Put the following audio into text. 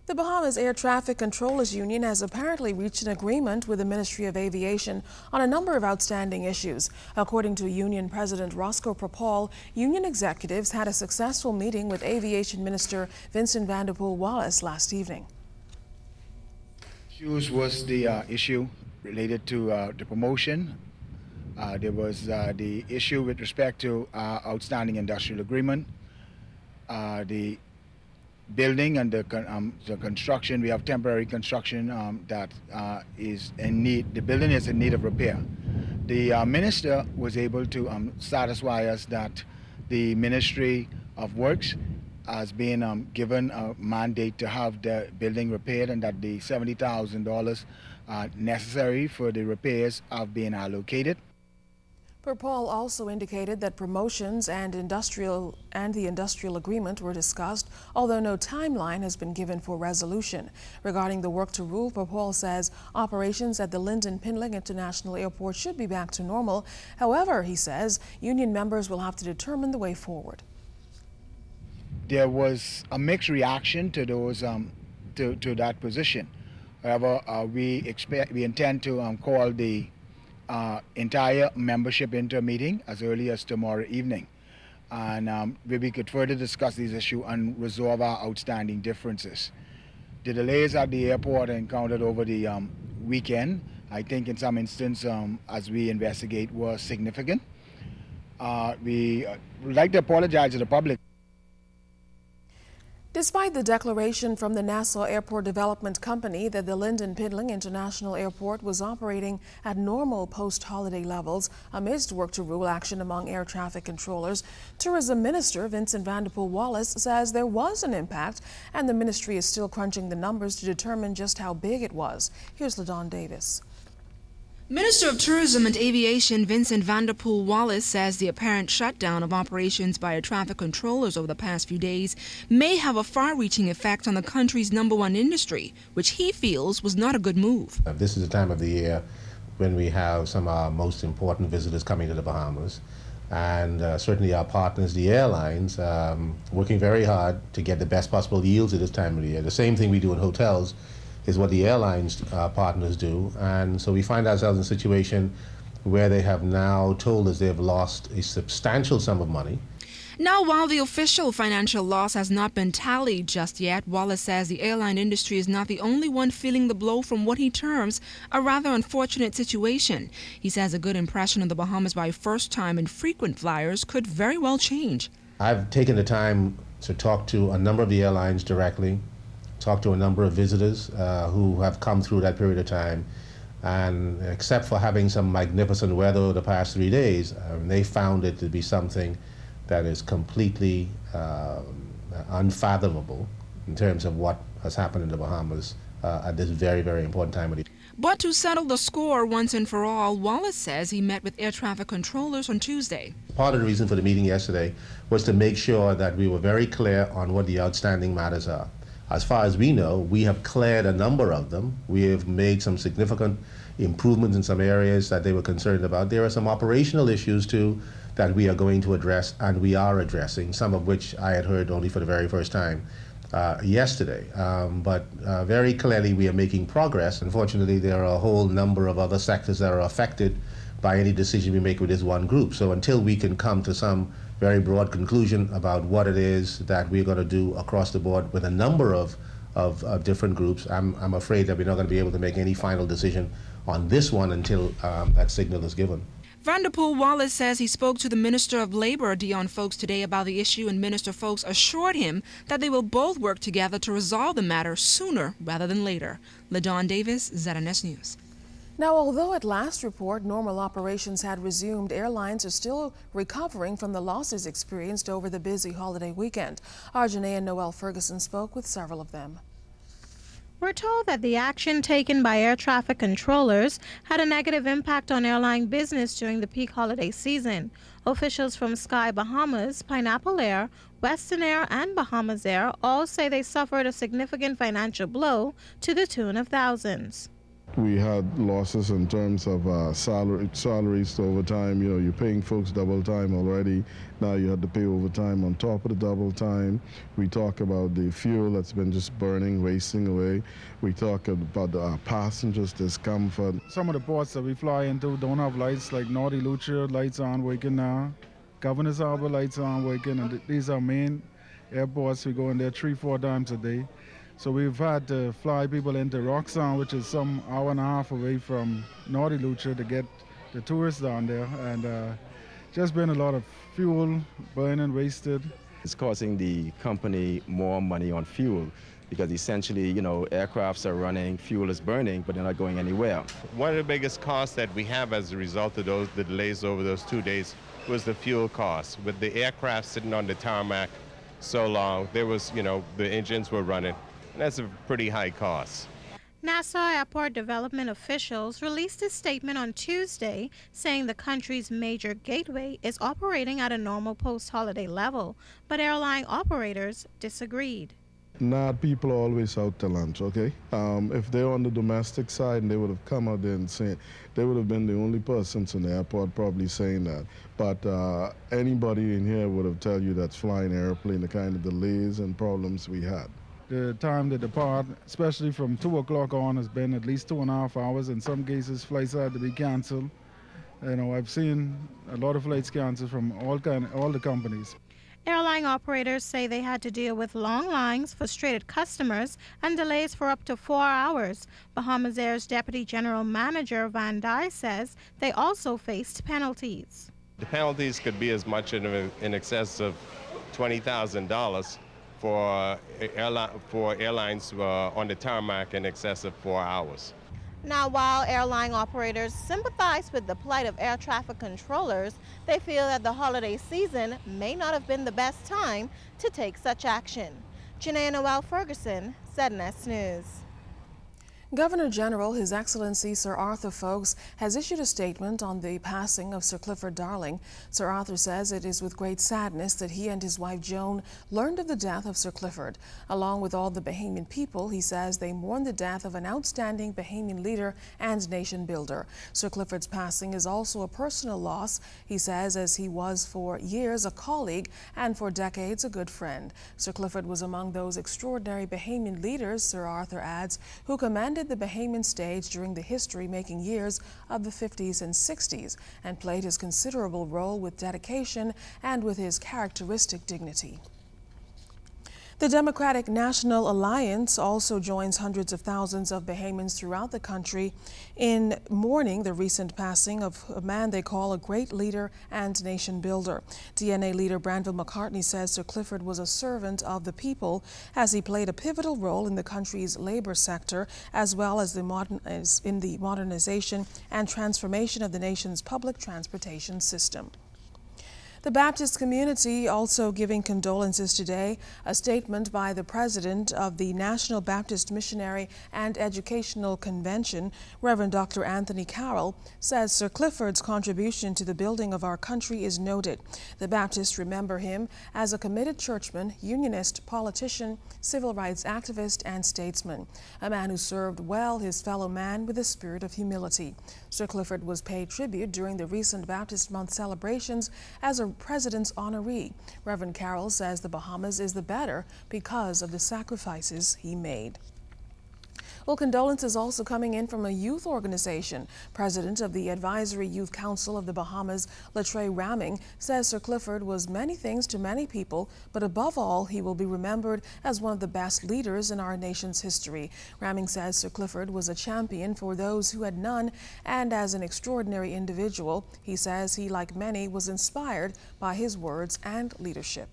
The Bahamas Air Traffic Controllers Union has apparently reached an agreement with the Ministry of Aviation on a number of outstanding issues. According to Union President Roscoe Propal, union executives had a successful meeting with Aviation Minister Vincent Vanderpool Wallace last evening. Issues was the issue related to the promotion. There was the issue with respect to outstanding industrial agreement, the building and the construction. We have temporary construction that is in need. The building is in need of repair. The minister was able to satisfy us that the Ministry of Works has been given a mandate to have the building repaired, and that the $70,000 necessary for the repairs have been allocated. Propal also indicated that promotions and the industrial agreement were discussed, although no timeline has been given for resolution. Regarding the work to rule, Propal says operations at the Lyndon Pindling International Airport should be back to normal. However, he says union members will have to determine the way forward. There was a mixed reaction to those to that position. However, we intend to call the entire membership into a meeting as early as tomorrow evening, and we could further discuss these issues and resolve our outstanding differences. The delays at the airport encountered over the weekend, I think in some instance, as we investigate, were significant. We would like to apologize to the public. Despite the declaration from the Nassau Airport Development Company that the Lyndon Pindling International Airport was operating at normal post-holiday levels amidst work-to-rule action among air traffic controllers, Tourism Minister Vincent Vanderpool Wallace says there was an impact and the ministry is still crunching the numbers to determine just how big it was. Here's LaDon Davis. Minister of Tourism and Aviation Vincent Vanderpool Wallace says the apparent shutdown of operations by air traffic controllers over the past few days may have a far-reaching effect on the country's #1 industry, which he feels was not a good move. This is the time of the year when we have some of our most important visitors coming to the Bahamas, and certainly our partners, the airlines, working very hard to get the best possible yields at this time of the year. The same thing we do in hotels is what the airlines partners do, and so we find ourselves in a situation where they have now told us they've lost a substantial sum of money. Now, while the official financial loss has not been tallied just yet, Wallace says the airline industry is not the only one feeling the blow from what he terms a rather unfortunate situation. He says a good impression of the Bahamas by first-time and frequent flyers could very well change. I've taken the time to talk to a number of the airlines directly, talked to a number of visitors who have come through that period of time, and except for having some magnificent weather over the past 3 days, they found it to be something that is completely unfathomable in terms of what has happened in the Bahamas at this very, very important time of the year. But to settle the score once and for all, Wallace says he met with air traffic controllers on Tuesday. Part of the reason for the meeting yesterday was to make sure that we were very clear on what the outstanding matters are. As far as we know, we have cleared a number of them. We have made some significant improvements in some areas that they were concerned about. There are some operational issues too that we are going to address, and we are addressing, some of which I had heard only for the very first time yesterday. But very clearly we are making progress. Unfortunately, there are a whole number of other sectors that are affected by any decision we make with this one group. So until we can come to some very broad conclusion about what it is that we're going to do across the board with a number of different groups, I'm afraid that we're not going to be able to make any final decision on this one until that signal is given. Vanderpool Wallace says he spoke to the Minister of Labor, Dion Folks, today about the issue, and Minister Folks assured him that they will both work together to resolve the matter sooner rather than later. LaDon Davis, ZNS News. Now, although at last report normal operations had resumed, airlines are still recovering from the losses experienced over the busy holiday weekend. Arjane and Noel Ferguson spoke with several of them. We're told that the action taken by air traffic controllers had a negative impact on airline business during the peak holiday season. Officials from Sky Bahamas, Pineapple Air, Western Air, and Bahamas Air all say they suffered a significant financial blow to the tune of thousands. We had losses in terms of salaries to overtime. You know, you're paying folks double time already. Now you have to pay overtime on top of the double time. We talk about the fuel that's been just burning, wasting away. We talk about the passengers' discomfort. Some of the ports that we fly into don't have lights, like Naughty Lucia, lights aren't working now. Governor's Harbor, lights aren't working, and these are main airports. We go in there 3-4 times a day. So we've had to fly people into Roxanne, which is some hour and a half away from Naughty Lucia, to get the tourists down there. And just been a lot of fuel burning, wasted. It's costing the company more money on fuel because essentially, you know, aircrafts are running, fuel is burning, but they're not going anywhere. One of the biggest costs that we have as a result of the delays over those 2 days was the fuel costs. With the aircraft sitting on the tarmac so long, there was, you know, the engines were running. That's a pretty high cost. Nassau Airport development officials released a statement on Tuesday saying the country's major gateway is operating at a normal post-holiday level, but airline operators disagreed. Not people are always out to lunch, okay? If they're on the domestic side, and they would have come out there and said, they would have been the only persons in the airport probably saying that. But anybody in here would have tell you that's flying airplane, the kind of delays and problems we had. The time to depart, especially from 2 o'clock on, has been at least 2.5 hours. In some cases, flights had to be canceled. You know, I've seen a lot of flights canceled from all the companies. Airline operators say they had to deal with long lines, frustrated customers, and delays for up to 4 hours. Bahamas Air's Deputy General Manager Van Dye says they also faced penalties. The penalties could be as much in excess of $20,000 for airlines on the tarmac in excess of 4 hours. Now, while airline operators sympathize with the plight of air traffic controllers, they feel that the holiday season may not have been the best time to take such action. Janae Noel Ferguson, ZNS News. Governor General, His Excellency Sir Arthur Foulkes, has issued a statement on the passing of Sir Clifford Darling. Sir Arthur says it is with great sadness that he and his wife Joan learned of the death of Sir Clifford. Along with all the Bahamian people, he says they mourn the death of an outstanding Bahamian leader and nation builder. Sir Clifford's passing is also a personal loss, he says, as he was for years a colleague and for decades a good friend. Sir Clifford was among those extraordinary Bahamian leaders, Sir Arthur adds, who commanded the Bahamian stage during the history-making years of the 50s and 60s and played his considerable role with dedication and with his characteristic dignity. The Democratic National Alliance also joins hundreds of thousands of Bahamians throughout the country in mourning the recent passing of a man they call a great leader and nation builder. DNA leader Branville McCartney says Sir Clifford was a servant of the people as he played a pivotal role in the country's labor sector as well as in the modernization and transformation of the nation's public transportation system. The Baptist community also giving condolences today. A statement by the president of the National Baptist Missionary and Educational Convention, Reverend Dr. Anthony Carroll, says Sir Clifford's contribution to the building of our country is noted. The Baptists remember him as a committed churchman, unionist, politician, civil rights activist, and statesman, a man who served well his fellow man with a spirit of humility. Sir Clifford was paid tribute during the recent Baptist Month celebrations as a president's honoree. Reverend Carroll says the Bahamas is the better because of the sacrifices he made. Well, condolences also coming in from a youth organization. President of the Advisory Youth Council of the Bahamas, Latrey Ramming, says Sir Clifford was many things to many people, but above all, he will be remembered as one of the best leaders in our nation's history. Ramming says Sir Clifford was a champion for those who had none, and as an extraordinary individual, he says he, like many, was inspired by his words and leadership.